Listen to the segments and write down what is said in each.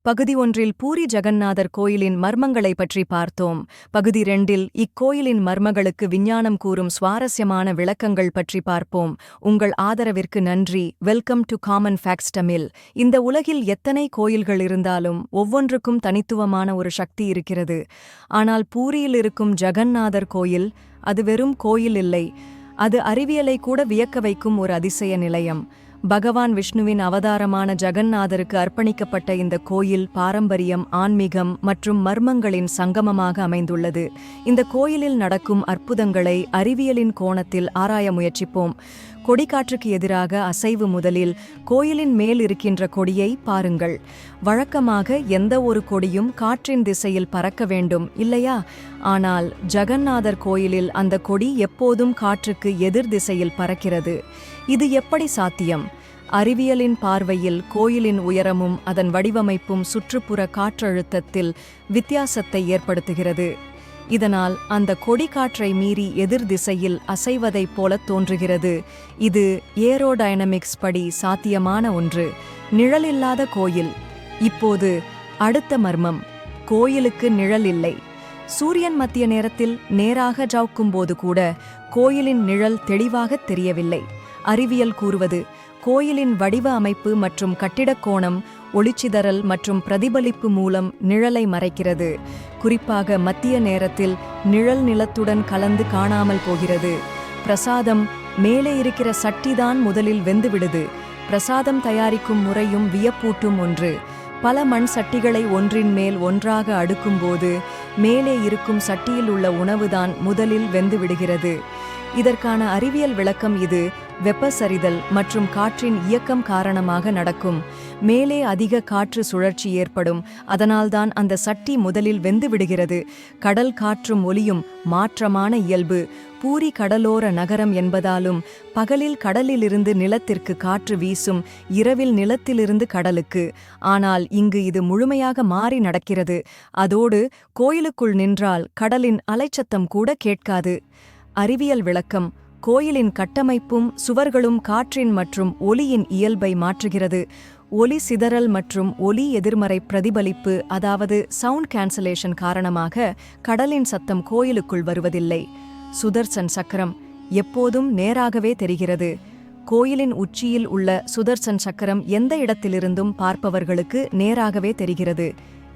பகுதி 1இல் பூரி ஜகந்நாதர் கோயிலின் மர்மங்களை பற்றி பார்த்தோம். பகுதி 2இல் இக்கோயிலின் மர்மங்களுக்கு விஞ்ஞானம் கூறும் சுவாரஸ்யமான விளக்கங்கள் பற்றி பார்ப்போம். உங்கள் ஆதரவிற்கு நன்றி. Welcome to common facts Tamil. இந்த உலகில் எத்தனை கோயில்கள் இருந்தாலும் ஒவ்வொன்றுக்கும் தனித்துவமான ஒரு சக்தி இருக்கிறது. ஆனால் பூரியில் இருக்கும் ஜகந்நாதர் கோயில், அது வெறும் கோயில் இல்லை, அது அறிவியலை கூட வியக்க வைக்கும் ஒரு அதிசய நிலையம். பகவான் விஷ்ணுவின் அவதாரமான ஜகந்நாதருக்கு அர்ப்பணிக்கப்பட்ட இந்த கோயில் பாரம்பரியம், ஆன்மீகம் மற்றும் மர்மங்களின் சங்கமமாக அமைந்துள்ளது. இந்த கோயிலில் நடக்கும் அற்புதங்களை அறிவியலின் கோணத்தில் ஆராய முயற்சிப்போம். கொடிக்காற்றுக்கு எதிராக அசைவு. முதலில் கோயிலின் மேல் இருக்கின்ற கொடியை பாருங்கள். வழக்கமாக எந்த ஒரு கொடியும் காற்றின் திசையில் பறக்க வேண்டும், இல்லையா? ஆனால் ஜகந்நாதர் கோயிலில் அந்த கொடி எப்போதும் காற்றுக்கு எதிர் திசையில் பறக்கிறது. இது எப்படி சாத்தியம்? அறிவியலின் பார்வையில் கோயிலின் உயரமும் அதன் வடிவமைப்பும் சுற்றுப்புற காற்றழுத்தத்தில் வித்தியாசத்தை ஏற்படுத்துகிறது. இதனால் அந்த கொடி காற்றை மீறி எதிர் திசையில் அசைவதைப் போல தோன்றுகிறது. இது ஏரோடைனமிக்ஸ் படி சாத்தியமான ஒன்று. நிழலில்லாத கோயில். இப்போது அடுத்த மர்மம். கோயிலுக்கு நிழல் இல்லை. சூரியன் மத்திய நேரத்தில் நேராக ஜவுக்கும்போது கூட கோயிலின் நிழல் தெளிவாக தெரியவில்லை. அறிவியல் கூறுவது, கோயிலின் வடிவ அமைப்பு மற்றும் கட்டிடக் கோணம் ஒளிச்சிதறல் மற்றும் பிரதிபலிப்பு மூலம் நிழலை மறைக்கிறது. குறிப்பாக மத்திய நேரத்தில் நிழல் நிலத்துடன் கலந்து காணாமல் போகிறது. பிரசாதம் மேலே இருக்கிற சட்டிதான் முதலில் வெந்துவிடுது. பிரசாதம் தயாரிக்கும் முறையும் வியப்பூட்டும் ஒன்று. பல மண் சட்டிகளை ஒன்றின் மேல் ஒன்றாக அடுக்கும்போது மேலே இருக்கும் சட்டியில் உள்ள உணவுதான் முதலில் வெந்துவிடுகிறது. இதற்கான அறிவியல் விளக்கம் இது வெப்பசரிதல் மற்றும் காற்றின் இயக்கம் காரணமாக நடக்கும். மேலே அதிக காற்று சுழற்சி ஏற்படும். அதனால்தான் அந்த சட்டி முதலில் வெந்து விடுகிறது. கடல் காற்றும் ஒலியும் மாற்றமான இயல்பு. பூரி கடலோர நகரம் என்பதாலும் பகலில் கடலிலிருந்து நிலத்திற்கு காற்று வீசும், இரவில் நிலத்திலிருந்து கடலுக்கு. ஆனால் இங்கு இது முழுமையாக மாறி நடக்கிறது. அதோடு கோயிலுக்குள் நின்றால் கடலின் அலைச்சத்தம் கூட கேட்காது. அறிவியல் விளக்கம். கோயிலின் கட்டமைப்பும் சுவர்களும் காற்றின் மற்றும் ஒலியின் இயல்பை மாற்றுகிறது. ஒலி சிதறல் மற்றும் ஒலி எதிர்மறை பிரதிபலிப்பு, அதாவது சவுண்ட் கேன்சலேஷன் காரணமாக கடலின் சத்தம் கோயிலுக்குள் வருவதில்லை. சுதர்சன் சக்கரம் எப்போதும் நேராகவே தெரிகிறது. கோயிலின் உச்சியில் உள்ள சுதர்சன் சக்கரம் எந்த இடத்திலிருந்தும் பார்ப்பவர்களுக்கு நேராகவே தெரிகிறது.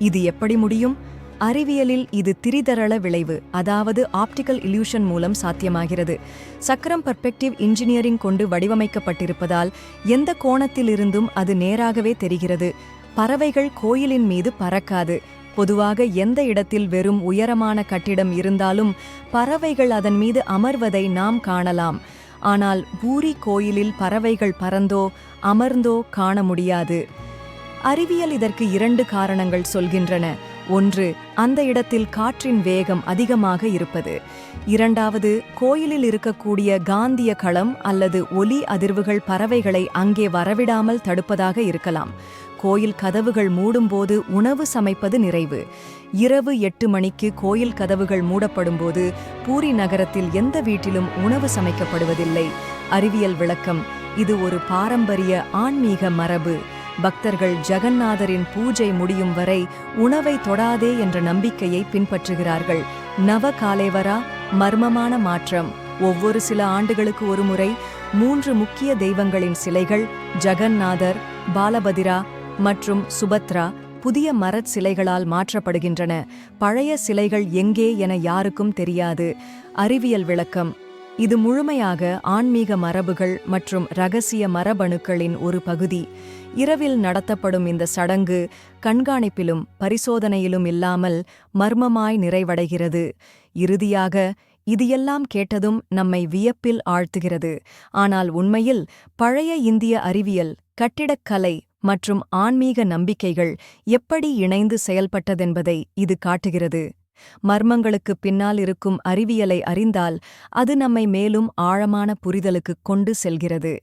இது எப்படி முடியும்? அறிவியலில் இது திரிதரள விளைவு, அதாவது ஆப்டிக்கல் இல்யூஷன் மூலம் சாத்தியமாகிறது. சக்கரம் பர்ஸ்பெக்டிவ் இன்ஜினியரிங் கொண்டு வடிவமைக்கப்பட்டிருப்பதால் எந்த கோணத்திலிருந்தும் அது நேராகவே தெரிகிறது. பறவைகள் கோயிலின் மீது பறக்காது. பொதுவாக எந்த இடத்தில் வெறும் உயரமான கட்டிடம் இருந்தாலும் பறவைகள் அதன் மீது அமர்வதை நாம் காணலாம். ஆனால் பூரி கோயிலில் பறவைகள் பறந்தோ அமர்ந்தோ காண முடியாது. அறிவியல் இதற்கு 2 காரணங்கள் சொல்கின்றன. ஒன்று, அந்த இடத்தில் காற்றின் வேகம் அதிகமாக இருப்பது. இரண்டாவது, கோயிலில் இருக்கக்கூடிய காந்திய களம் அல்லது ஒலி அதிர்வுகள் பறவைகளை அங்கே வரவிடாமல் தடுப்பதாக இருக்கலாம். கோயில் கதவுகள் மூடும்போது உணவு சமைப்பது நிறைவு. இரவு 8 மணிக்கு கோயில் கதவுகள் மூடப்படும்போது பூரி நகரத்தில் எந்த வீட்டிலும் உணவு சமைக்கப்படுவதில்லை. அறிவியல் விளக்கம். இது ஒரு பாரம்பரிய ஆன்மீக மரபு. பக்தர்கள் ஜகந்நாதரின் பூஜை முடியும் வரை உணவை தொடாதே என்ற நம்பிக்கையை பின்பற்றுகிறார்கள். நவ காலேவரா மர்மமான மாற்றம். ஒவ்வொரு சில ஆண்டுகளுக்கு ஒருமுறை 3 முக்கிய தெய்வங்களின் சிலைகள், ஜகந்நாதர், பாலபதிரா மற்றும் சுபத்ரா, புதிய மரச் சிலைகளால் மாற்றப்படுகின்றன. பழைய சிலைகள் எங்கே என யாருக்கும் தெரியாது. அறிவியல் விளக்கம். இது முழுமையாக ஆன்மீக மரபுகள் மற்றும் இரகசிய மரபணுக்களின் ஒரு பகுதி. இரவில் நடத்தப்படும் இந்த சடங்கு கண்காணிப்பிலும் பரிசோதனையிலும் இல்லாமல் மர்மமாய் நிறைவடைகிறது. இறுதியாக இது எல்லாம் கேட்டதும் நம்மை வியப்பில் ஆழ்த்துகிறது. ஆனால் உண்மையில் பழைய இந்திய அறிவியல், கட்டிடக்கலை மற்றும் ஆன்மீக நம்பிக்கைகள் எப்படி இணைந்து செயல்பட்டதென்பதை இது காட்டுகிறது. மர்மங்களுக்கு பின்னால் இருக்கும் அறிவியலை அறிந்தால் அது நம்மை மேலும் ஆழமான புரிதலுக்கு கொண்டு செல்கிறது.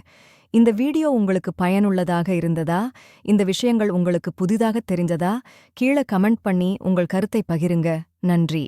இந்த வீடியோ உங்களுக்கு பயனுள்ளதாக இருந்ததா? இந்த விஷயங்கள் உங்களுக்கு புதிதாக தெரிந்ததா? கீழே கமெண்ட் பண்ணி உங்கள் கருத்தை பகிருங்க. நன்றி.